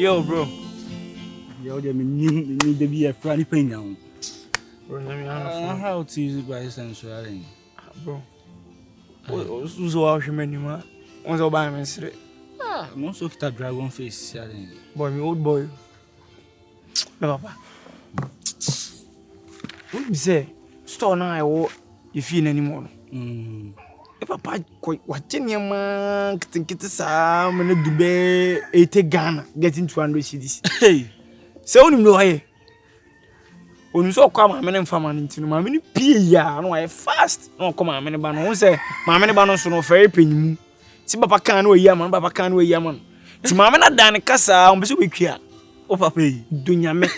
Yo, bro. Yo, they need to be a funny pain now. Bro, How to use it by sense, bro. Who's washing many man? What's all by me? I'm also a dragon face. Boy, me old boy. No, papa. What you say? Store now, I will you feel anymore. If papa quite watching your man, think it's some and do be 80 Ghana getting 200 cities. Hey, so you know, hey. When you saw come a man and family into my many pia, no, I fast. No, come on, many banner. Say, my many banners no very penny. See, papa can't wait, yaman, papa can't wait, yaman. See, my man, I done casa on Bissell here. oh, papa, Dunya me.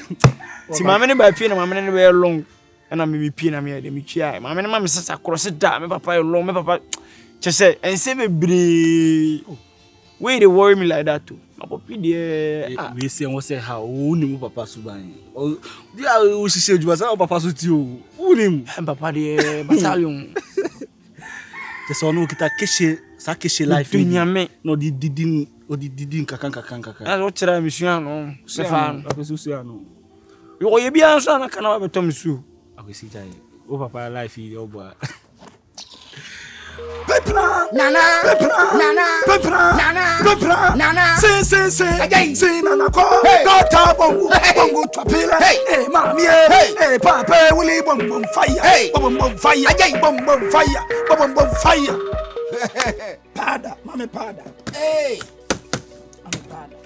See, my many by pin, my man, very long. And I'm me pin, I'm here, the Michia. My man, mamma says, across it down, my papa alone, my papa. Just say, and say me brave. Why they worry me like that too? My papa, dear. We say, what say how only papa Suban. Oh, dear, we said you was our papa with you. Unim, and papa, dear, battalion. Just on kita keshe, sa keshe life. Dunya me. No, didn't kakan. That's what I'm saying. Stefan, I was so no. You be answer, I can't have a Tom Sue. I will see that. Oh, papa, life is your boy. Pepra, Nana, say, Nana, Gata, Bongo, Trapilla, hey, mammy, hey, papa, Willie, bomb fire, bomb fire. Pada, Mamma Pada, hey, Pada.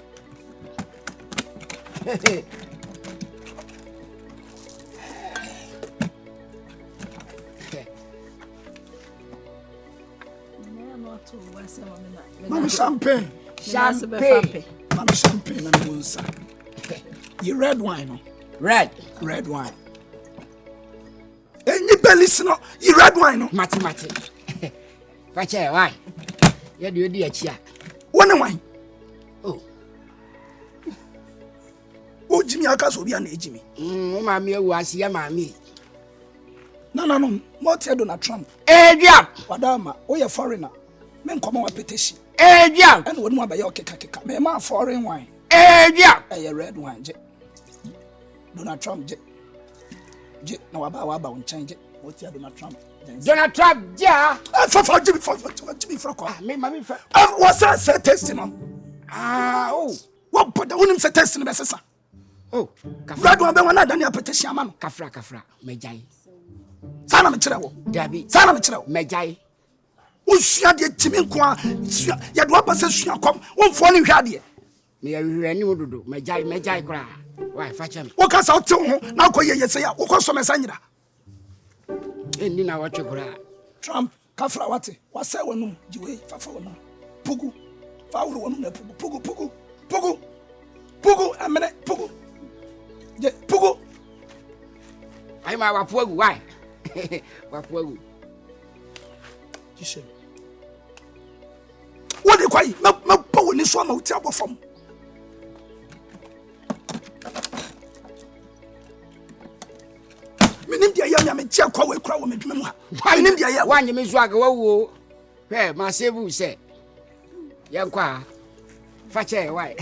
Mami champagne. Mami champagne na munsa. You red wine no? red Wine. Any bellis no? You red wine no? mati. Fache why? Ya do di achia. One wine. Oh. O Jimmy aka so bia na ejimi. O ma me ewu asia ma me. No. What Donald Trump? Edia. Wadama, o ye foreigner. Men come on petition. Edia. And what more by your keka. Me ma foreign wine. Edia. A red wine. Donald Trump. Je na waba on change. What Donald Trump? Donald Trump ja. For Jimmy for Me mami fa. What's that say testimony? Oh. What put the unim say testimony besa? Oh. Red one be one na petition man. Kafra. Mejai. Sana me kire wo. Dabi. Sana me kire wo. Mejai. Usua de timi nko a ya do abasa sua kom wonfo ne hwa de Me ya hwehwe ni wododo mejai kra why fache me wo ka sa ote ho na akoye yese ya wo ko so mesa nyira eni na watwe kra Trump kafra wate wasa wonum jiwe fafa wonum pugu fa woro wonum na pugu amene pugu je pugu ai ma wapo agu why wapo agu jishe what the kwai ma pa woni so ma uti abofam minim dia ya me chia kwa we kura wo medwuma mu ha minim dia ya wanye me zo aga wawo he ma sebu se yankwa fache why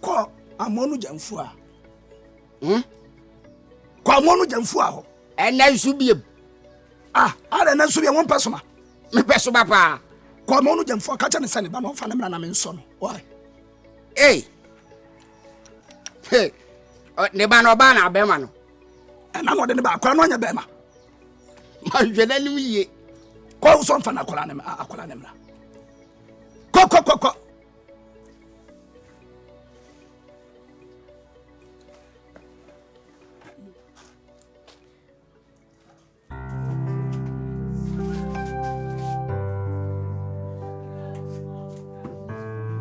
ko amonu jamfu a ko amonu jamfu a ho ena nsu biem ara na nsu biem won pesoma me peso papa ko amonu jamfu ka cha ne sane ba no fa na mra na me nso no why hey ne ba no ba na abema no na no de ne ba akwa no anya be ma hwena nim ye ko so mfa na akwa ne mra ko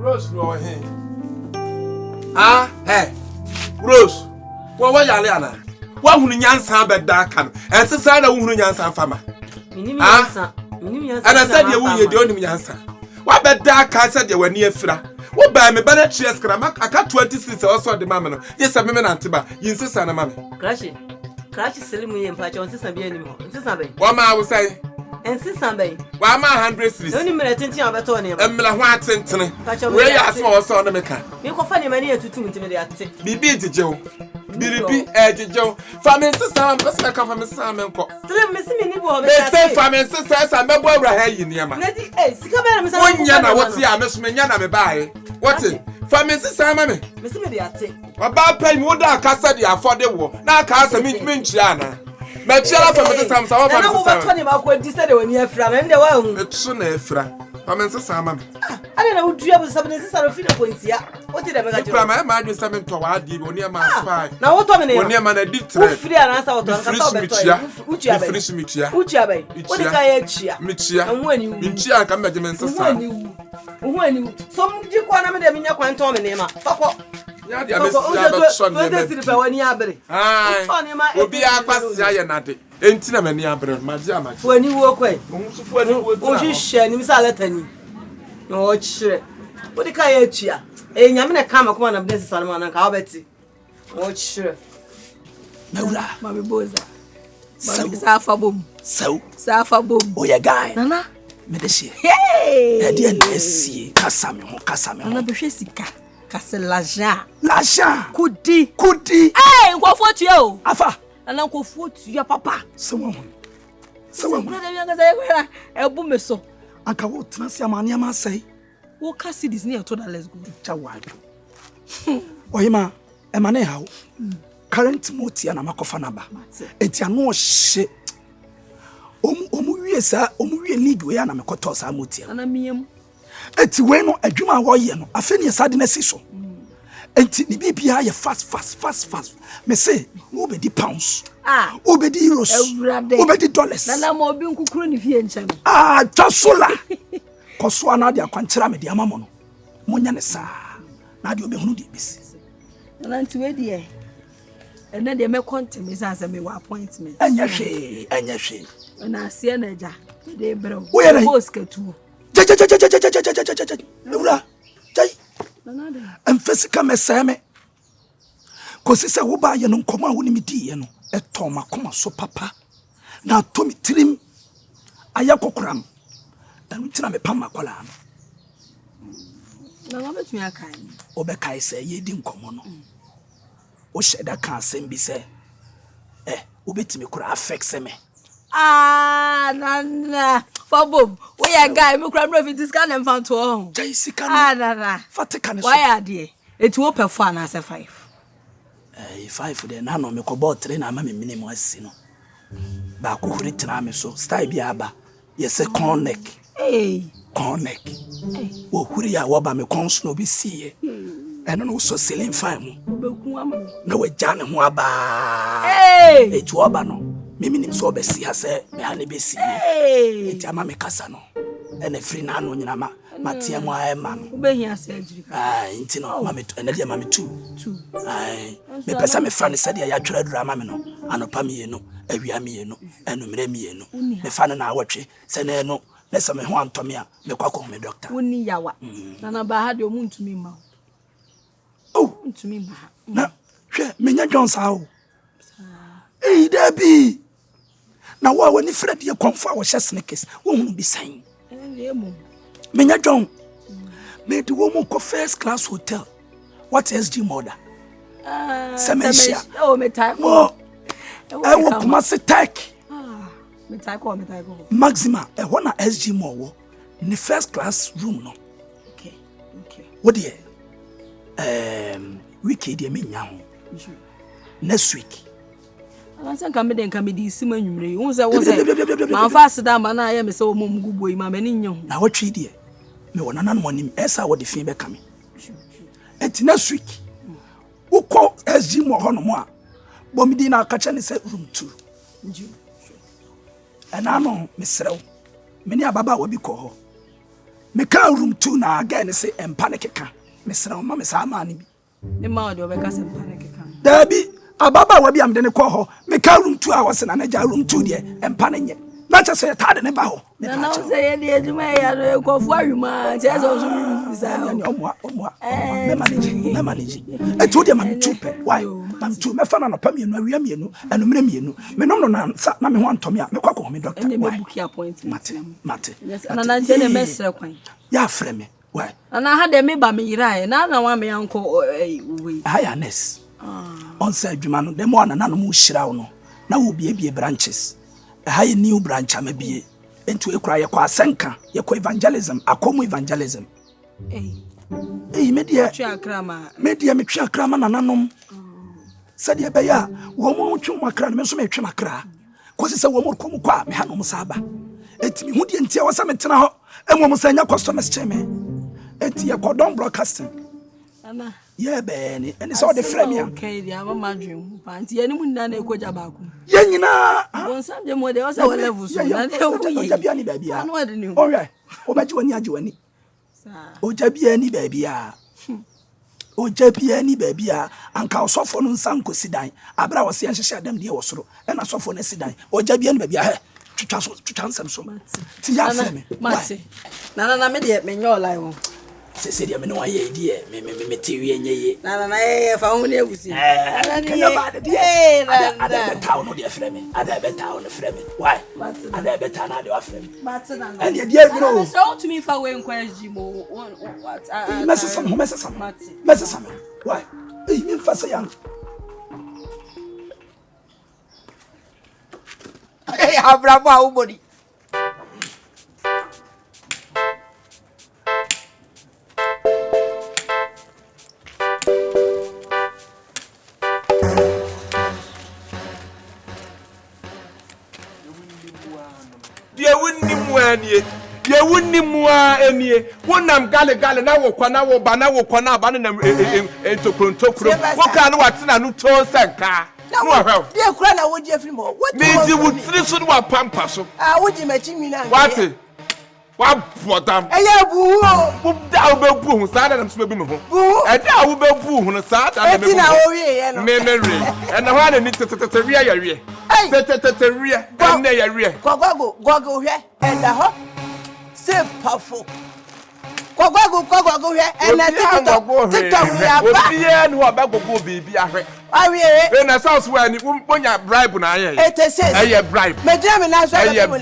Rose no here. Hey. Rose. Wa yale ana. Wa hunu nyansa beda kan. Ensesa na hunu nyansa fama. Minim nyansa. Ana said ye wo ye de onim nyansa. Wa beda kan said ye wani afira. Wo ba me bana cheers kra aka 26 also de mama no. Yes me na nteba. Yinsesa na mama. Crash selimu ye mpacha onsesa bi anim ho. Nsesa be. Wa ma wo sai. And since Sunday, why am I 100 cities? only minute of a tony. Emla Watson, where you ask for us on the mecha. You can find money to 2 intimidate. Bibi to Joe. Bibi, Joe. Family sister, I'm best I come from Miss Simon. Still missing me. They say family sisters, I'm a boy right here in Yama. One yana, what's the Miss Minyana me buy? What's it? Family sister, mammy. Miss Mediate. About paying wood, I can't say for the war. Now, can't say Minchiana. My child from the Sam, I was talking about what you said when you're from and the world. It's soon after. I'm in Sam. I don't know who drew up something of feeling points here. What did I make? My mind is something to our deep near my spy. Now, what time when your man did free and answer what I finish Michia. What did I cheer? Michia, and when you Michia come back, when you some you want to make your quantum name. Fuck up. Will be a pass Yanati. Ain't in a many abroad, my jammer. When you walk away, oh, you share him salatany. No, sure. What the Kayachia? A Yamina come upon a blessed Salmon and Calbetti. Oh, sure. No, my boys. Safa boom. So, Safa boom. oh, your guy. Nana, Medici. hey, I didn't see Cassam, Nana Beshika. Casselaja. Lasha. Kudi. Hey, what for you? Afa. And Uncle Foot, your papa. Someone. A boom so. Uncle, what Transiamania say? Who can see this near to the let's go? Chawad. Oima, Emane how? Current Moti and Amakofanaba. It's a no shit. Omu league we ana mekotosa amutia. Ana miem. Eti we no adwuma wo ye no afeni sadena siso. Enti ni bibia ye fast. Me say wo be di pounds. Wo be di euros. Wo be di dollars. Nana mo bi nkukuru ni fie ncham. Twasola. Koso ana de akwankyera me de amamo no. Monya ne sa. Na de obehunu de bisi. Nana nti we de ena de me kontem isanse me wa appointment. Anya hwe. Na asia na ja. De bro. Boss katu. Ura. Jai. Emfesika meseme. Kosi se wo ba ye no nkoma wo ni medi ye no. Eto makoma so papa. Na to mi tirim. Aya kokuram. Enu tina me pam makola no. Na ma betumi akai. Obekai se ye di nkomo no. O sheda kan sembi se obetimi kura affect me. Nana. For boom. We are guy me kura no fit scan em fan to home. Jai sika no. Nana. Fatika ne so. Why are there? It will perform as a 5. 5 de na no me ko ball 3 na ma me minimum asi no. Ba ko huri tena me so. Style bi aba. Yes corn neck. Hey. Corn neck. Wo huri ya wo ba me kon so no bi sie. Eno no so selling fine mu. Beku am. Na we jane ho aba. Hey. Etu oba no. Me minim so obesi ha se me ha ne besi. Hey. Eti ama me kasa no. Ene free na no nyina ma. Matia mo ayema no. Ubehia se ajiri. Inti no ma me ene de ma me 2. Me pesa me fa ne se de ya twera dura ma me no. Anopa me no, awia me no, enumere me no. Me fa ne na awotwe se na no. Nesa me ho antome a me kwakọ me doctor. Woni yawa. Na ba ha de omuntumi ma. Oh, ntumi ma. Na hwe menya Jones awo. Dabi. Na wa wani Fred ye konfa wo hye sneakers. Wo hu bi san. Menya John. Me de wo mu ko first class hotel. What SG Moda? Semesia. Oh, me type. Oh. I wo kuma se tech. Me type ko. Maxima, e wona SG Mo wo. Ni first class room no. Okay. What dey? Week dey me nya ho. Next week. Ansa nka me de nka me di sima nwumre. Wo se ma fa asida ma na ya me se wo mum gubo yi ma me ni nya ho. Na watwe dey. Me wona nan mo nim esa wo de fin be kame. Enti next week. Wo ko SG Mo ho no mo a. Bo mi di na akacha ne se room 2. Ana no me serew. Me ni ababa wo bi ko ho. Me ka room 2 na aga ne se empa ne keka. Me serew ma me sa ma ni bi. Me ma de obeka se empa ne keka. Dabi ababa wo bi am de ne ko ho. Me ka room 2 a wo se na na ja room 2 de empa ne nye. na cha say tade ne ba ho na say ye de adwuma ya no kofu ahwuma che so so bisa ni omwa me manage etu de man tupe why man tu me fa na no pa mienu awia mienu enumre mienu me no na nsa na me ho antomi a me kwa ko me doctor ene me book appointment mate na na nche ne mesre kwan ya frɛ me why na ha de me ba me yirae na wa me yanko we highness on say adwuma no dem ona na no mu hyira wo no na wo bie branches high new branch amabie into ekura ye kwa asenka ye kwa evangelism akomu evangelism media metwa krama nananom sadia be ya wo mo twu makra me so metwe makra kosi se wo mo komu kwa me hanom saba etimi hu die ntia wo sa metena ho emom sanya customers cheme etie kodon broadcasting ana ye be ni eni so de frame ya okay dia mama dwen panti ye ni mu nna na ekoja ba ku ye nyina don sam de mo de o se wo level so na de o ye bia ni ba bia anu ade ni o ye o ba ji wani age wani oja bia ni ba bia oja bia ni ba bia anka osofo no nsan ko sidan abra wo se enhyehyɛ adam de wo soro ɛna sofo no sidan oja bia ni ba bia twitwa nsɛm so ti ya fɛ me mate na me de me nyɔ lai wo se dia me no aye die me tewie nyeye na ye fa hu ne egusi na ni ada beta no de frɛ me ada beta no frɛ me why ada beta na de wa frɛ me mate na and ye die bro so to me fa we nkwaji mo what message why me fa say am Abraham Aubori. Ye wunni mua enie wonam gale na wo kwa na wo ba na ba na entokrontokro wo ka na watena no to sanka no ahwe dia kura na wo je film ho me di wutri so wa pampa so wo je machi mi na wate wa bodam eye bu ho bu da wo be bu hu sa da na so be me ho e da wo be bu hu no sa da na me bu na wo wie ye no me re e na ho na ni tete ria ya rie tete ria na ya rie gogo hwe e da ho se pafo gogo hwe e na TikTok ya ba obie ni wo ba gogo bibi ahwe awie e na south wa ni bonya bribe na aye eye bribe me je me na so e de be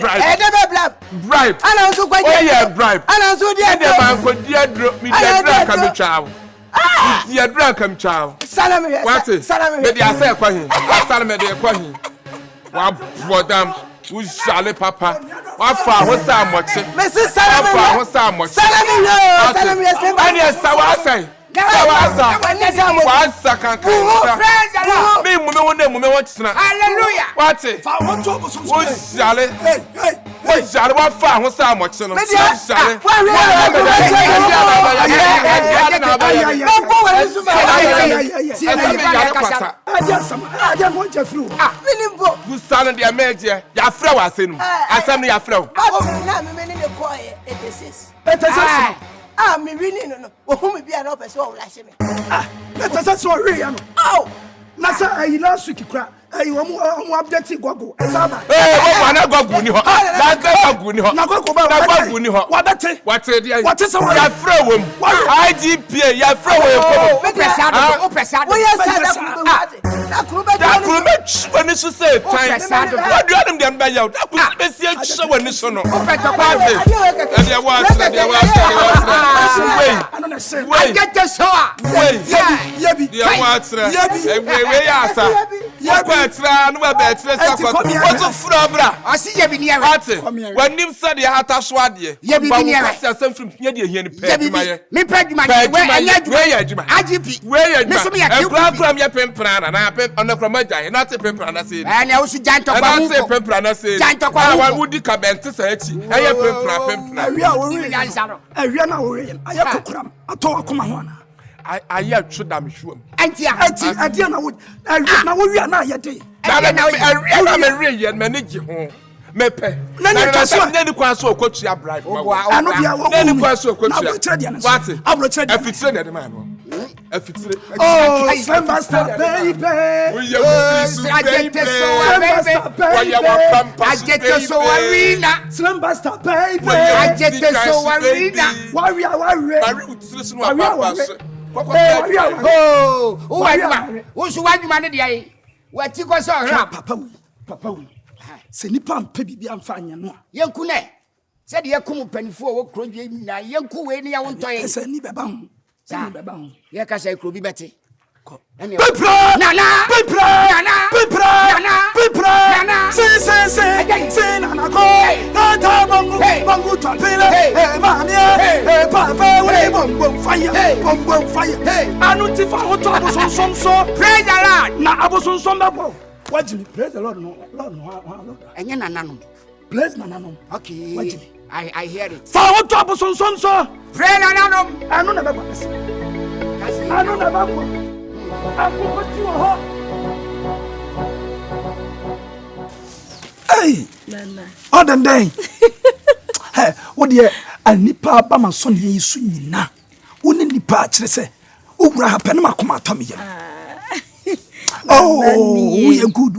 bribe ana so kwaje eye bribe ana so dia de man ko dia dro mi dia dra ka mi chaawo dia dra ka mi chaawo salame me dia say kwa hin salame de kwa hin wa bodam Ushale papa wafa ho sa moche Mrs. Salame wafa ho sa moche Salame ani sawasa wasa kankan me mu me won hallelujah wate fa won to bo so ushale ushale wafa ho sa moche no ushale Gusana de ameje ya fra wa asenu asem ya fra o na me ne ko etesis me wini no wo me bia na opese wo lashe me etesis so re ya no na sa ayi last week kra ayi wo mu update gogo esaba wo na gogo ni ho na gogo ni ho na gogo ba na gogo ni ho wate de wate sa ya fra wo mu IGP ya fra wo ko pesa wo ya sa da kuru be chwani so say time what do them dem ba ya da kuru be si chwani so no o peta kwa de wa wait get the show yebi we ya sa Tra no be tra sakwa what to fura bra asi ye bi ne ate wanim sade hata so ade ye bi ne ba asem frim ye de hia ni peduma ye me peduma we enya adwuma IGP we ya adwuma me me pempra na onokra majan na te pempra na se na wo su janto kwa na te pempra na se wa wudi ka bente sa echi eye pempra awia wo ri awia na wo ri aya kokuram ato akoma ho ana aya twodam hwam antia na wo awia na wo wi na ye de na me ri ye me ne gi ho mepe na ni kwa so okotua bribe ano bia wo na ni kwa so okotua what afitire na de man no Oh, Slim Bastard, baby. Slim Bastard, baby. Warrior. Oh, who's one man? What you was all right, Papa. Say Nippon, baby, I'm fine. Young Kune said you come penny for what young Kuwait, I won't tell you. Say Nibabang. Yakasa could be better. Okay, I hear it. Forward to so. Pray Nanum. I don't never. I don't never. Hey, other day. Hey, what dear, I nipa by my son here soon now. Wouldn't the patch say, oh, Panama come out, Tommy. Oh, we are good.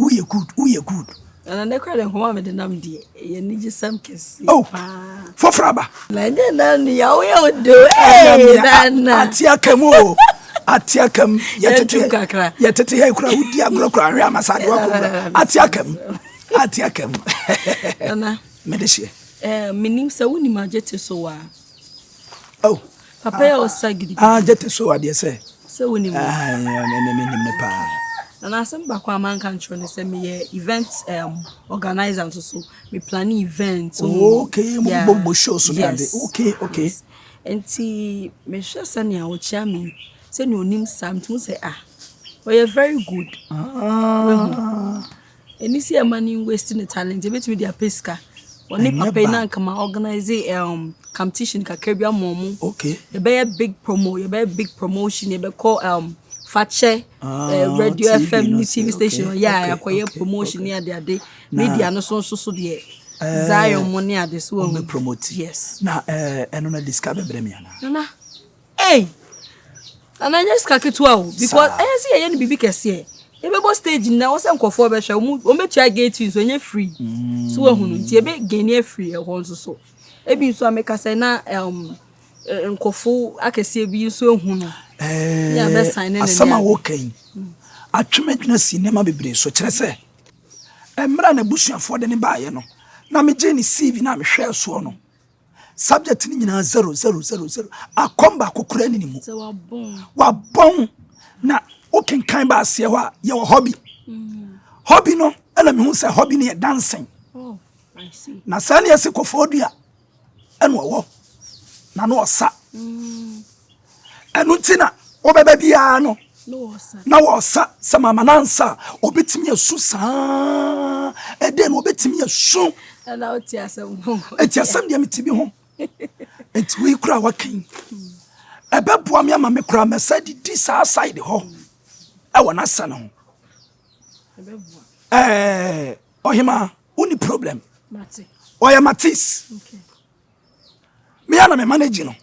And I cried and home with the name, dear. You need some kiss. Oh, for Fraba. Like then, you will do it. Atiakam, yet here crowd, dear Grokra, Ramasad, Atiakam. Medici. Meaning so when you imagine so. Oh, Papa was saggy. Jet so, I dare say. So when you and I send back one man country and send me events organizer and so me planning events. Okay, Bobo shows. Okay. And see, me sure send you out charming. Send your name something say we are very good. And you see a money wasting the talent, a bit with their pesca. Only papa and come organize a competition Caribbean Momo. Okay. You buy a big promo, you buy a big promotion, you buy call Fache radio FM TV station. Yeah, I acquire promotion near their day. Media no so the Zion money at this one promote. Yes. Now and on a discover Bremiana. Nana. Hey. And I just catch it well because I see a young baby can see. Every stage now was uncle for better. We met you gate you so you're free. So you be gain free also so. Ebi so make us say na nkofo akese bi so ehunu. Yeah, best sign in. Asama wo kan. Atwemedwena cinema bebre so kire se. Emra na busuafo de ne baaye no. Na me je ni CV na me hwe so no. Subject ni nyina 0000 akomba kokura ni mu. So wabon na o kan kan ba ase ho a ye wo hobby. Hobby no ela me hu se hobby ni dancing. Oh, I see. Na sa na yesi kofo dua eno wo na no osa. Enu tina obeba bia no. No osa. Na wo osa se mama nansa obetimi asu sa eden obetimi asu. Na o ti asem. Eti asem dia metibi ho. Enti we kura wakan. Ebeboa me ama me kura me side this side ho. E wona sa no. Ebeboa. Ohima, uni problem. Mati. Oya Matis. Okay. Me ana me manage no.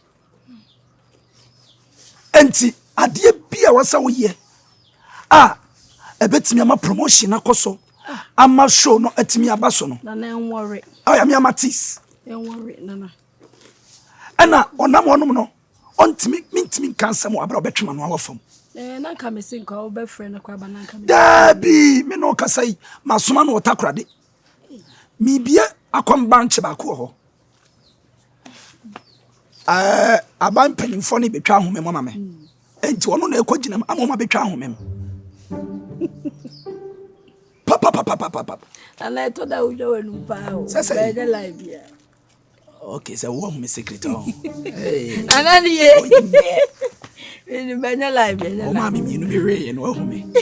Enti ade bia wasa wo ye. Ebetimi ama promotion akoso. Ama show no etimi abaso no. Na en worry. Oya me Matis. En worry nana. Ana onam onum no. Ontimi mintimi kansa mo abra obetwema no awofam. Na nka me sin ka obe friend na kwa ba na nka me. Dabi me no kasai masoma no otakrade. Mi bia akom banche ba ko ho. Aban panimfo ne betwa ahome mo mama. Enti wono na ekogina amoma betwa ahome. Papa. Ala to da ujo wenu pa o. Be de live ya. Okay, so wo me secret o. Hey. Anani ye. Ni banya live ya. O ma me mi no be we no ahome.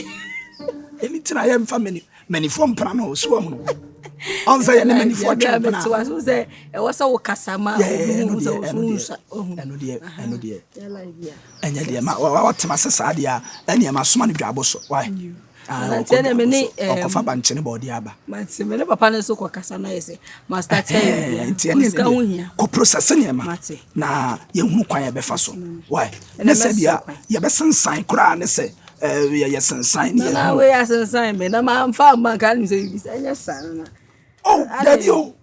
Anything I am family many from prano so ho no. Onza ye many for trap na. So say e wasa wo kasama o so. Eno de. Ya live ya. Enya de ma wa tema sesa de a ene ma soma ne dwabo so. Why? Nantene me ne okofa banche ne body aba. Mate me ne papa ne so kwa kasa na yese. Master tell you. Ko process ne ma. Na ye hunu kwan ye befa so. Why? Ne se bia ye be sensan kura ne se ye sensan ne. Na we ya sensan me na ma mfa ma kan ni se bi enya san na. Oh, daddy o.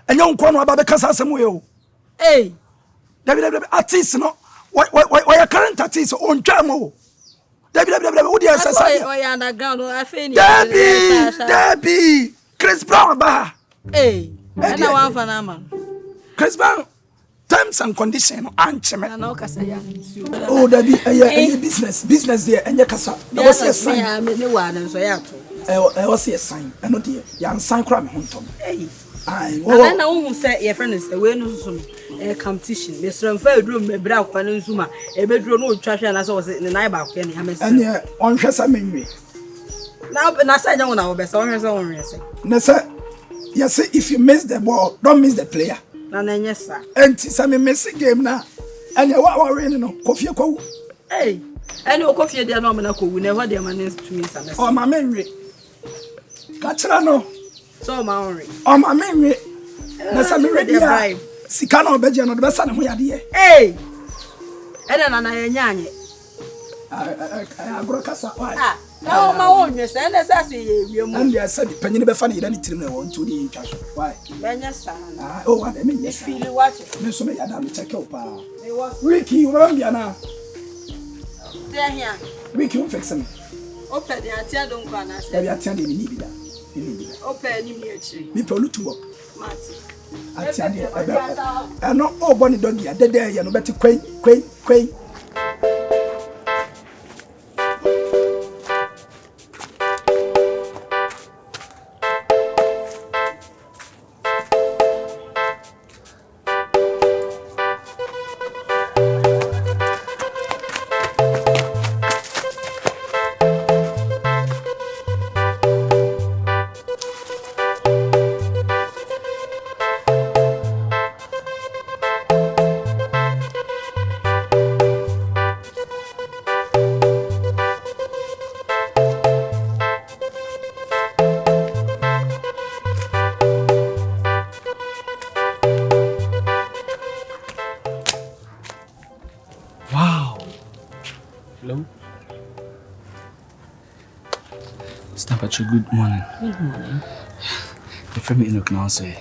Enya nkwa no aba be kasa asem we o. Eh. David artist no. Why current artist on jam. Debbie, what do you say? Oh, yeah, underground. I feel Debbie, Chris Brown, bah. Hey, I don't want for man. Chris Brown, terms and conditions, Anchema. Oh, Debbie, business there, and your casa. There was a sign. I mean, no one, so yeah. I was a sign, and not dear, young sign crime, Hunton. Hey, I know who said your friend is away no soon. A competition. Mr. Room, me bra kwa Zuma. E bedroom no trash and as was in the night back any. And yeah, on Chesamin. Now, but I said, I will best on his own racing. Nessa, yes, if you miss the ball, don't miss the player. And yes, sir. And some missing game now. And you are raining on coffee. Hey, and your coffee, dear Nominaco, we never dear man is to me. Oh, my memory. Catrano. So, my oh, my memory. Nessa, me ready. Sikana obeje no de besa ne ho yade ye. Eh. Ena na na yanyanye. Agro kasa why? Na o ma wonwe se na sa so ye wiemu. And they said panyi ne befa ne yeda ne tirim na won to ni ntwa so. Why? Benya sa. Oh, what I mean, yes. Feel watch. Me so me yada me check up pa. Ricky, you remember na? There here. Ricky, you fix me. Open the atia don kwa na se. E bi atia de ni bi da. Ni bi. Open ni mi achiri. Me pe olutu work. Mati. Atiade ebe no oboni don dia dede ye no beti kwen Good morning. Good morning. The friend me Enoch now say.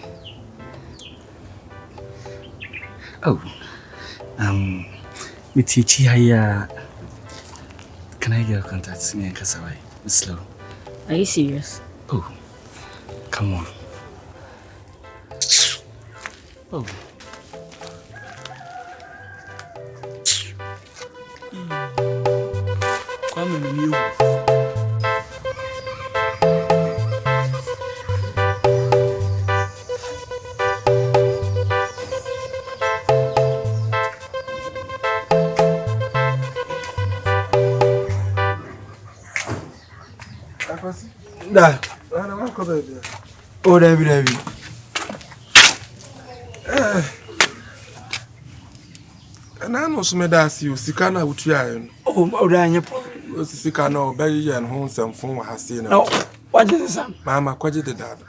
Oh, me teach here. Can I get a contact? Me and Kasawai. Miss Slow. Are you serious? Oh, come on. Oh. Come on, you. Da. Oh, David. And I know some that's you, Sikana would try. Oh, Daniel. Sikana, Berry and Homes and Phone has seen. No, what is this? Mamma, quite the dad.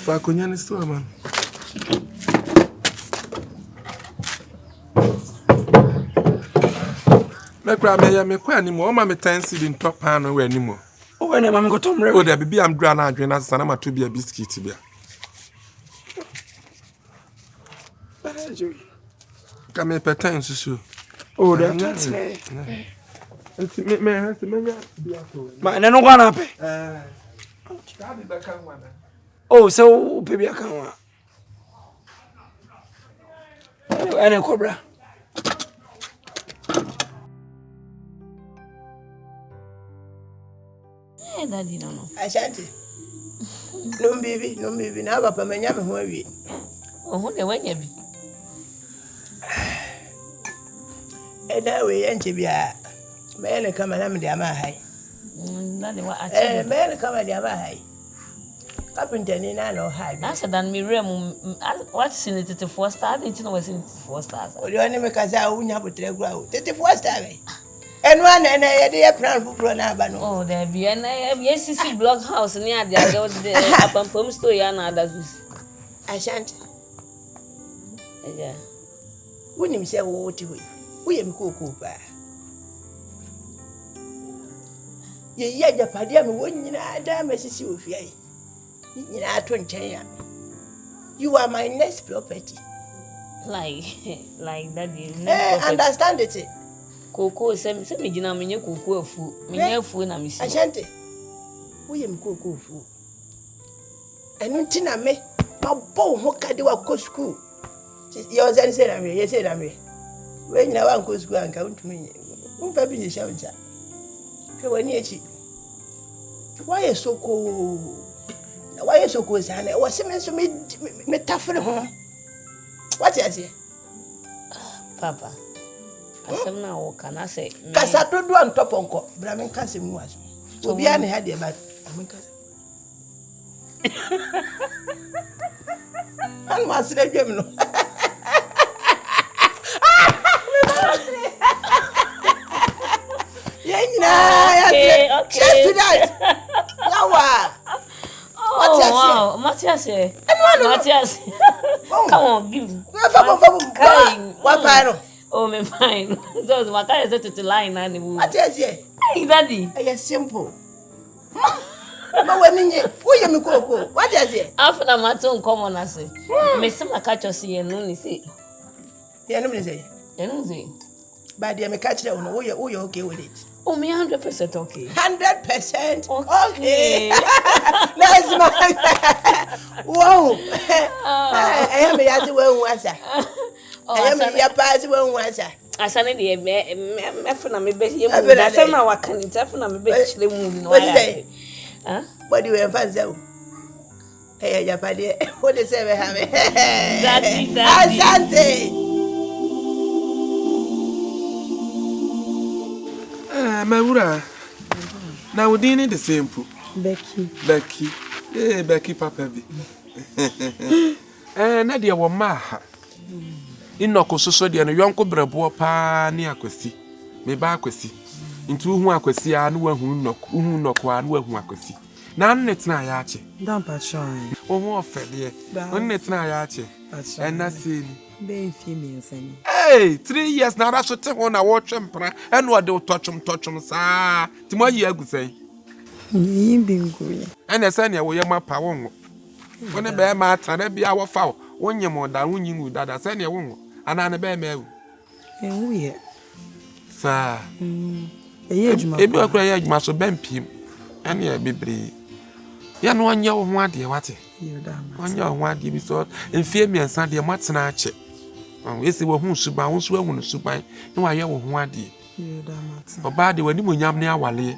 Fakunyan is still a man. Me kwa anymore, Mamma 10 seed in top pan or anymore. Oh, when I'm going to oh, there be I'm drawn out when I son to be a biscuit to be. Come here, pretend to show. Oh, that's it. Man, I don't want to pay. Oh, so baby, I can't. And a cobra. Daddy, no. Ashanti. No baby, na papa manya me ho awie. Oh, de wanya bi. Da we enche bia. Me ne kama na me de ama hai. Daddy wa ache. Me ne kama de ama hai. Carpenter ni na no hai. Asa dan me rem what sin it to 4 star, didn't know was in 4 stars. O de oni me kaza unya botre gura o. 4 star be. And one and I had a plan for Pronabano. Oh, there be an yes, block house near the upon Pom Story and others. I shan't. Yeah. Wouldn't him say what to we am cocoa. Ye yet the padium wouldn't damn as you fear. You are 20. You are my next property. Like that, you understand it. Cocoa, send me, Gina, me, cocoa, food, me, food, and Miss Ashanti. William cocoa food. And until I may, my bow, what can do a co school? Yours and said, I mean, yes, said I mean. When you want to school and come to me, who have been shouting? When you cheat. Why is so cold? Why is so cold, son? What's the mess of me tougher home? What is it? Papa. Asem na wo kana say kasa to do on top onko bra men kasa mu aso obi an ha de ba men kasa an ma sire dwem no okay just to that yawa wow Matthias come on give what no oh me fine so my car is to line na ni what is here hey daddy it's simple ma wani nye wo ye me koko what is here after matter common as me say my catch us here no ni say here no me say but dey me catch there no wo ye okay with it oh me 100% okay 100% okay nice man wow I am ya ti wo wasa I am ya pass wo wasa asane de me funa me be ye mu da se na waka ni ta funa me be chile mu no ya huh what do you fancy eh ya pa de what dey say be ha me daddy asante Mawura. Now we didn't the same po. Becky. Eh, Becky papa bi. Na dia wo ma ha. Inoko soso dia no yonko brebo pa ni akwasi. Me ba akwasi. Ntu hu akwasi a no wahu nnoko, hu nnoko a no wahu akwasi. Na nnet na ya ache. Dan patron. Wo ho ofele. Nnet na ya ache. Na sini. Ben fi mi nsani. Hey, 3 years now that's what one I watch empra and what they touch them sa. Timo yi agusai. Yi bingu. And the sanya wo yema pa won. When e be ma atan bia wo fa wonye mo da wonyi ngu da sanya won. Ana na be ma wu. Wu ye. Sa. Eye adwuma. Ebi akura ye adwuma so bempim. Ane e bebre. Ya no anya wo ho ade wate. Anya wo ho ade bi so enfie miensa de matena ache. Esi wo hu suban wo so hu no suban na wa ye wo ho ade oba de wani monyam ne awale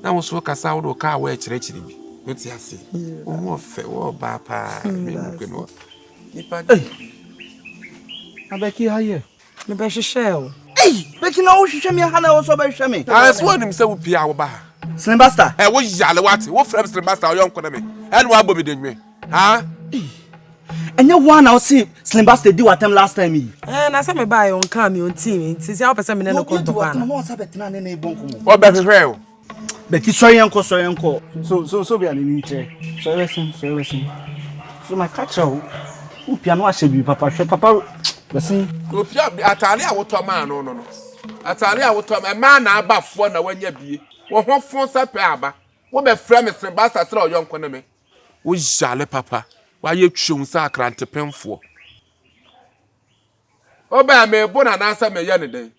na wo so kasa wo ka wa ekirechiri bi weti ase wo fe wo ba pa me no nipa abeki haye me be hwehwe o beki na wo hwehwe me ha na wo so be hwehwe me so wonim se wo pia wo ba Slimbuster wo yale wate wo frem Slimbuster wo yonko na me en wo abomi de nwe ha and you one I see Slimbuster do what last time me. Na say me buy on cam on team. Since you person me no come to ban. No say betina na e bon komo. O be hwe. Be ki sorry enko. So be ani ni che. So listen. So my catch out. Who piano ahye bi papa hwe papa listen. Go pia atale a wo to ma no. Atale a wo to ma na abafo na wanya bie. Wo ho fon sa pe aba. Wo be frem Slimbuster sra o yonko na me. Wo jale papa. Why you choose Sakrante Penfo? Oba me bona na answer me yene den.